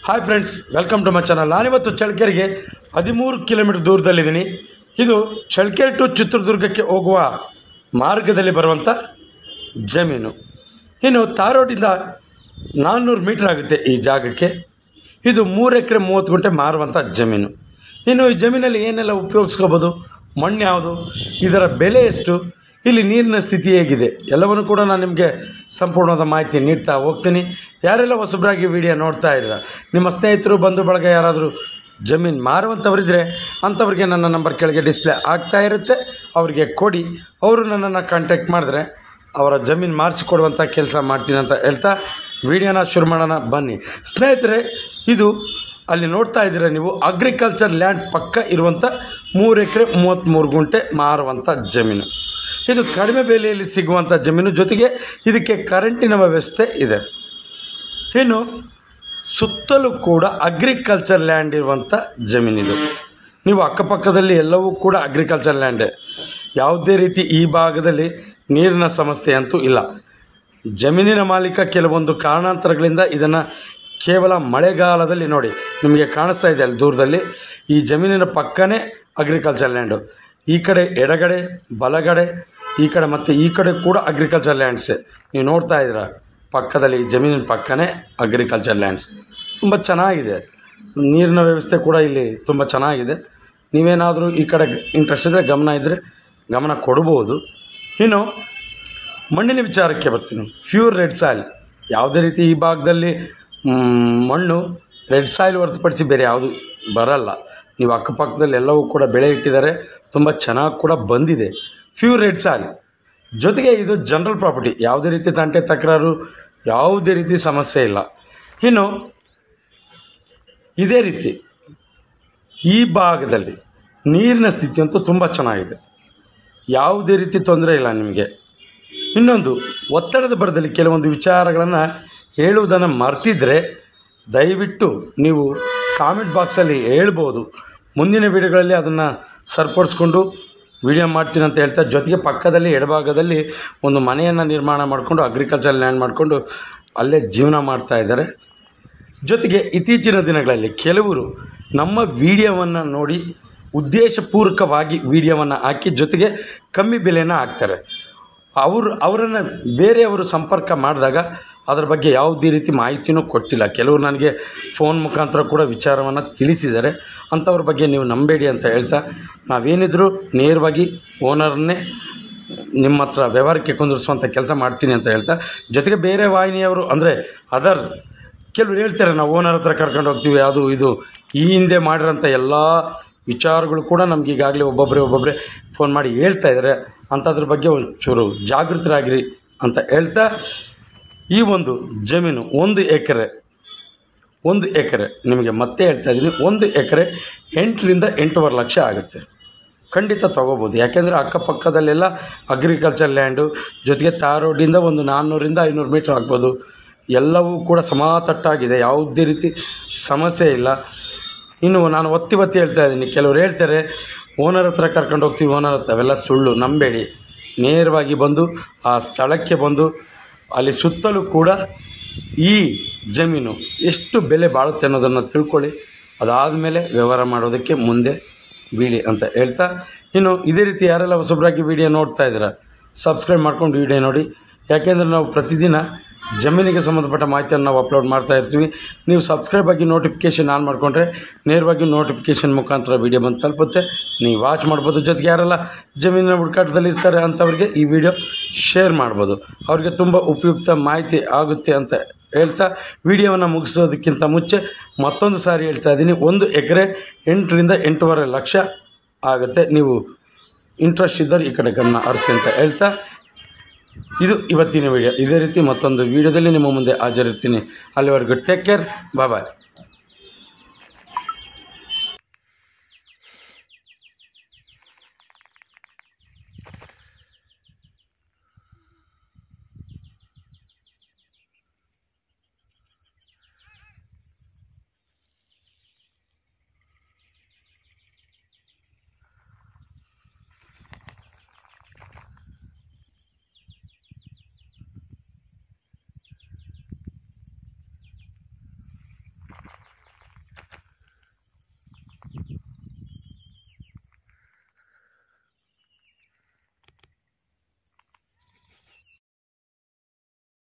Hi friends, welcome to my channel. ನಾನಿವತ್ತು ಚಳ್ಳಕೆರೆಗೆ 13 kilometre ದೂರದಲ್ಲಿದ್ದೀನಿ. ಇದು ಚಳ್ಳಕೆರೆ ಟು ಚಿತ್ರದುರ್ಗಕ್ಕೆ ಹೋಗುವ ಮಾರ್ಗದಲ್ಲಿ ಬರುವಂಥ ಜಮೀನು. ಇನ್ನು ತಾರ್ ರೋಡಿಂದ 400 ಮೀಟ್ರ್ ಆಗುತ್ತೆ ಈ ಜಾಗಕ್ಕೆ. ಇದು 3 ಎಕರೆ 30 ಗುಂಟೆ ಮಾರುವಂಥ ಜಮೀನು. ಇನ್ನು ಈ ಜಮೀನಲ್ಲಿ ಏನೆಲ್ಲ ಉಪಯೋಗಿಸ್ಕೋಬೋದು, ಮಣ್ಣು ಯಾವುದು, ಇದರ ಬೆಲೆ ಎಷ್ಟು, ಇಲ್ಲಿ ನೀರಿನ ಸ್ಥಿತಿ ಹೇಗಿದೆ, ಎಲ್ಲವನ್ನೂ ಕೂಡ ನಾನು ನಿಮಗೆ ಸಂಪೂರ್ಣವಾದ ಮಾಹಿತಿ ನೀಡ್ತಾ ಹೋಗ್ತೀನಿ. ಯಾರೆಲ್ಲ ಹೊಸಬ್ರಾಗಿ ವಿಡಿಯೋ ನೋಡ್ತಾ ಇದ್ದೀರ, ನಿಮ್ಮ ಸ್ನೇಹಿತರು ಬಂಧು ಬಳಗ ಯಾರಾದರೂ ಜಮೀನು ಮಾರುವಂಥವರಿದ್ದರೆ ಅಂಥವ್ರಿಗೆ ನನ್ನ ನಂಬರ್ ಕೆಳಗೆ ಡಿಸ್ಪ್ಲೇ ಆಗ್ತಾ ಇರುತ್ತೆ, ಅವರಿಗೆ ಕೊಡಿ. ಅವರು ನನ್ನನ್ನು ಕಾಂಟ್ಯಾಕ್ಟ್ ಮಾಡಿದ್ರೆ ಅವರ ಜಮೀನು ಮಾರಿಸಿಕೊಡುವಂಥ ಕೆಲಸ ಮಾಡ್ತೀನಿ ಅಂತ ಹೇಳ್ತಾ ವಿಡಿಯೋನ ಶುರು ಮಾಡೋಣ ಬನ್ನಿ ಸ್ನೇಹಿತರೆ. ಇದು ಅಲ್ಲಿ ನೋಡ್ತಾ ಇದ್ದೀರ ನೀವು, ಅಗ್ರಿಕಲ್ಚರ್ ಲ್ಯಾಂಡ್ ಪಕ್ಕ ಇರುವಂಥ 3 ಎಕರೆ 33 ಗುಂಟೆ ಮಾರುವಂಥ ಜಮೀನು. ಇದು ಕಡಿಮೆ ಬೆಲೆಯಲ್ಲಿ ಸಿಗುವಂಥ ಜಮೀನು, ಜೊತೆಗೆ ಇದಕ್ಕೆ ಕರೆಂಟಿನ ವ್ಯವಸ್ಥೆ ಇದೆ. ಇನ್ನು ಸುತ್ತಲೂ ಕೂಡ ಅಗ್ರಿಕಲ್ಚರ್ ಲ್ಯಾಂಡ್ ಇರುವಂಥ ಜಮೀನಿದು. ನೀವು ಅಕ್ಕಪಕ್ಕದಲ್ಲಿ ಎಲ್ಲವೂ ಕೂಡ ಅಗ್ರಿಕಲ್ಚರ್ ಲ್ಯಾಂಡೇ. ಯಾವುದೇ ರೀತಿ ಈ ಭಾಗದಲ್ಲಿ ನೀರಿನ ಸಮಸ್ಯೆ ಅಂತೂ ಇಲ್ಲ. ಜಮೀನಿನ ಮಾಲೀಕ ಕೆಲವೊಂದು ಕಾರಣಾಂತರಗಳಿಂದ ಇದನ್ನು ಕೇವಲ ಮಳೆಗಾಲದಲ್ಲಿ ನೋಡಿ ನಿಮಗೆ ಕಾಣಿಸ್ತಾ ಇದೆ ಅಲ್ಲಿ ದೂರದಲ್ಲಿ, ಈ ಜಮೀನಿನ ಪಕ್ಕನೇ ಅಗ್ರಿಕಲ್ಚರ್ ಲ್ಯಾಂಡು. ಈ ಕಡೆ ಎಡಗಡೆ ಬಲಗಡೆ ಈ ಕಡೆ ಮತ್ತು ಈ ಕಡೆ ಕೂಡ ಅಗ್ರಿಕಲ್ಚರ್ ಲ್ಯಾಂಡ್ಸೇ. ನೀವು ನೋಡ್ತಾ ಇದ್ದೀರಾ ಪಕ್ಕದಲ್ಲಿ ಜಮೀನಿನ ಪಕ್ಕನೇ ಅಗ್ರಿಕಲ್ಚರ್ ಲ್ಯಾಂಡ್ಸ್. ತುಂಬ ಚೆನ್ನಾಗಿದೆ, ನೀರಿನ ವ್ಯವಸ್ಥೆ ಕೂಡ ಇಲ್ಲಿ ತುಂಬ ಚೆನ್ನಾಗಿದೆ. ನೀವೇನಾದರೂ ಈ ಕಡೆ ಇಂಟ್ರೆಸ್ಟ್ ಇದ್ದರೆ ಗಮನ ಕೊಡ್ಬೋದು. ಇನ್ನು ಮಣ್ಣಿನ ವಿಚಾರಕ್ಕೆ ಬರ್ತೀನಿ. Pure red soil. ಯಾವುದೇ ರೀತಿ ಈ ಭಾಗದಲ್ಲಿ ಮಣ್ಣು ರೆಡ್ ಸಾಯಿಲ್ ಹೊರತುಪಡಿಸಿ ಬೇರೆ ಯಾವುದು ಬರಲ್ಲ. ನೀವು ಅಕ್ಕಪಕ್ಕದಲ್ಲಿ ಎಲ್ಲವೂ ಕೂಡ ಬೆಳೆ ಇಟ್ಟಿದ್ದಾರೆ, ತುಂಬ ಚೆನ್ನಾಗಿ ಕೂಡ ಬಂದಿದೆ. ಪ್ಯೂರ್ ರೆಡ್ ಸಾಯಿಲ್, ಜೊತೆಗೆ ಇದು ಜನರಲ್ ಪ್ರಾಪರ್ಟಿ. ಯಾವುದೇ ರೀತಿ ತಂಟೆ ತಕರಾರು, ಯಾವುದೇ ರೀತಿ ಸಮಸ್ಯೆ ಇಲ್ಲ. ಇನ್ನು ಇದೇ ರೀತಿ ಈ ಭಾಗದಲ್ಲಿ ನೀರಿನ ಸ್ಥಿತಿ ಅಂತೂ ತುಂಬ ಚೆನ್ನಾಗಿದೆ, ಯಾವುದೇ ರೀತಿ ತೊಂದರೆ ಇಲ್ಲ ನಿಮಗೆ. ಇನ್ನೊಂದು, ಒತ್ತಡದ ಬರದಲ್ಲಿ ಕೆಲವೊಂದು ವಿಚಾರಗಳನ್ನು ಹೇಳುವುದನ್ನು ಮರ್ತಿದ್ರೆ ದಯವಿಟ್ಟು ನೀವು ಕಾಮೆಂಟ್ ಬಾಕ್ಸಲ್ಲಿ ಹೇಳ್ಬೋದು. ಮುಂದಿನ ವಿಡಿಯೋಗಳಲ್ಲಿ ಅದನ್ನು ಸರಿಪಡಿಸ್ಕೊಂಡು ವಿಡಿಯೋ ಮಾಡ್ತೀನಿ ಅಂತ ಹೇಳ್ತಾ, ಜೊತೆಗೆ ಪಕ್ಕದಲ್ಲಿ ಎಡಭಾಗದಲ್ಲಿ ಒಂದು ಮನೆಯನ್ನು ನಿರ್ಮಾಣ ಮಾಡಿಕೊಂಡು ಅಗ್ರಿಕಲ್ಚರ್ ಲ್ಯಾಂಡ್ ಮಾಡಿಕೊಂಡು ಅಲ್ಲೇ ಜೀವನ ಮಾಡ್ತಾ ಇದ್ದಾರೆ. ಜೊತೆಗೆ ಇತ್ತೀಚಿನ ದಿನಗಳಲ್ಲಿ ಕೆಲವರು ನಮ್ಮ ವಿಡಿಯೋವನ್ನು ನೋಡಿ ಉದ್ದೇಶಪೂರ್ವಕವಾಗಿ ವಿಡಿಯೋವನ್ನು ಹಾಕಿ ಜೊತೆಗೆ ಕಮ್ಮಿ ಬೆಲೆನ ಹಾಕ್ತಾರೆ. ಅವರನ್ನು ಬೇರೆಯವರು ಸಂಪರ್ಕ ಮಾಡಿದಾಗ ಅದರ ಬಗ್ಗೆ ಯಾವುದೇ ರೀತಿ ಮಾಹಿತಿನೂ ಕೊಟ್ಟಿಲ್ಲ. ಕೆಲವರು ನನಗೆ ಫೋನ್ ಮುಖಾಂತರ ಕೂಡ ವಿಚಾರವನ್ನು ತಿಳಿಸಿದ್ದಾರೆ. ಅಂಥವ್ರ ಬಗ್ಗೆ ನೀವು ನಂಬೇಡಿ ಅಂತ ಹೇಳ್ತಾ, ನಾವೇನಿದ್ರು ನೇರವಾಗಿ ಓನರನ್ನೇ ನಿಮ್ಮ ಹತ್ರ ವ್ಯವಹಾರಕ್ಕೆ ಕುಂದಿರಿಸುವಂಥ ಕೆಲಸ ಮಾಡ್ತೀನಿ ಅಂತ ಹೇಳ್ತಾ, ಜೊತೆಗೆ ಬೇರೆ ವಾಹಿನಿಯವರು ಅಂದರೆ ಅದರ್ ಕೆಲವರು ಹೇಳ್ತಾರೆ ನಾವು ಓನರ್ ಹತ್ರ ಕರ್ಕೊಂಡು ಹೋಗ್ತೀವಿ, ಅದು ಇದು ಈ ಹಿಂದೆ ಮಾಡಿರೋಂಥ ಎಲ್ಲ ವಿಚಾರಗಳು ಕೂಡ ನಮ್ಗೆ ಈಗಾಗಲೇ ಒಬ್ಬೊಬ್ಬರೇ ಫೋನ್ ಮಾಡಿ ಹೇಳ್ತಾ ಇದ್ದಾರೆ. ಅಂಥದ್ರ ಬಗ್ಗೆ ಒಂಚೂರು ಜಾಗೃತರಾಗಿರಿ ಅಂತ ಹೇಳ್ತಾ, ಈ ಒಂದು ಜಮೀನು 1 ಎಕರೆ ನಿಮಗೆ ಮತ್ತೆ ಹೇಳ್ತಾ ಇದ್ದೀನಿ, 1 ಎಕರೆ 8ರಿಂದ 8.5 ಲಕ್ಷ ಆಗುತ್ತೆ. ಖಂಡಿತ ತೊಗೋಬೋದು. ಯಾಕೆಂದರೆ ಅಕ್ಕಪಕ್ಕದಲ್ಲೆಲ್ಲ ಅಗ್ರಿಕಲ್ಚರ್ ಲ್ಯಾಂಡು, ಜೊತೆಗೆ ತಾರ್ ರೋಡಿಂದ ಒಂದು 400ರಿಂದ 500 ಮೀಟ್ರ್ ಆಗ್ಬೋದು. ಎಲ್ಲವೂ ಕೂಡ ಸಮತಟ್ಟಾಗಿದೆ, ಯಾವುದೇ ರೀತಿ ಸಮಸ್ಯೆ ಇಲ್ಲ. ಇನ್ನು ನಾನು ಒತ್ತಿ ಹೇಳ್ತಾ ಇದ್ದೀನಿ, ಕೆಲವರು ಹೇಳ್ತಾರೆ ಓನರ್ ಹತ್ರ ಕರ್ಕೊಂಡು ಹೋಗ್ತೀವಿ, ಓನರ್ ಹತ್ರ. ಅವೆಲ್ಲ ಸುಳ್ಳು, ನಂಬೇಡಿ. ನೇರವಾಗಿ ಬಂದು ಆ ಸ್ಥಳಕ್ಕೆ ಬಂದು ಅಲ್ಲಿ ಸುತ್ತಲೂ ಕೂಡ ಈ ಜಮೀನು ಎಷ್ಟು ಬೆಲೆ ಬಾಳುತ್ತೆ ಅನ್ನೋದನ್ನು ತಿಳ್ಕೊಳ್ಳಿ. ಅದಾದಮೇಲೆ ವ್ಯವಹಾರ ಮಾಡೋದಕ್ಕೆ ಮುಂದೆ ಬೀಳಿ ಅಂತ ಹೇಳ್ತಾ, ಇನ್ನು ಇದೇ ರೀತಿ ಯಾರೆಲ್ಲ ಹೊಸಬ್ರಾಗಿ ವಿಡಿಯೋ ನೋಡ್ತಾ ಇದ್ದೀರ ಸಬ್ಸ್ಕ್ರೈಬ್ ಮಾಡ್ಕೊಂಡು ವಿಡಿಯೋ ನೋಡಿ. ಯಾಕೆಂದರೆ ನಾವು ಪ್ರತಿದಿನ ಜಮೀನಿಗೆ ಸಂಬಂಧಪಟ್ಟ ಮಾಹಿತಿಯನ್ನು ನಾವು ಅಪ್ಲೋಡ್ ಮಾಡ್ತಾ ಇರ್ತೀವಿ. ನೀವು ಸಬ್ಸ್ಕ್ರೈಬ್ ಆಗಿ ನೋಟಿಫಿಕೇಷನ್ ಆನ್ ಮಾಡಿಕೊಂಡ್ರೆ ನೇರವಾಗಿ ನೋಟಿಫಿಕೇಷನ್ ಮುಖಾಂತರ ವಿಡಿಯೋ ಬಂದು ತಲುಪುತ್ತೆ, ನೀವು ವಾಚ್ ಮಾಡ್ಬೋದು. ಜೊತೆಗೆ ಯಾರೆಲ್ಲ ಜಮೀನಿನ ಹುಡುಕಾಟದಲ್ಲಿ ಇರ್ತಾರೆ ಅಂಥವ್ರಿಗೆ ಈ ವಿಡಿಯೋ ಶೇರ್ ಮಾಡ್ಬೋದು, ಅವ್ರಿಗೆ ತುಂಬ ಉಪಯುಕ್ತ ಮಾಹಿತಿ ಆಗುತ್ತೆ ಅಂತ ಹೇಳ್ತಾ, ವಿಡಿಯೋವನ್ನು ಮುಗಿಸೋದಕ್ಕಿಂತ ಮುಂಚೆ ಮತ್ತೊಂದು ಸಾರಿ ಹೇಳ್ತಾ ಇದ್ದೀನಿ, 1 ಎಕರೆ 8ರಿಂದ 8.5 ಲಕ್ಷ ಆಗುತ್ತೆ. ನೀವು ಇಂಟ್ರೆಸ್ಟ್ ಇದ್ದರೆ ಈ ಕಡೆ ಗಮನ ಹರಿಸಿ ಅಂತ ಹೇಳ್ತಾ, ಇದು ಇವತ್ತಿನ ವಿಡಿಯೋ. ಇದೇ ರೀತಿ ಮತ್ತೊಂದು ವಿಡಿಯೋದಲ್ಲಿ ನಿಮ್ಮ ಮುಂದೆ ಹಾಜರಿರ್ತೀನಿ. ಅಲ್ಲಿವರೆಗೂ ಟೇಕ್ ಕೇರ್, ಬಾಯ್.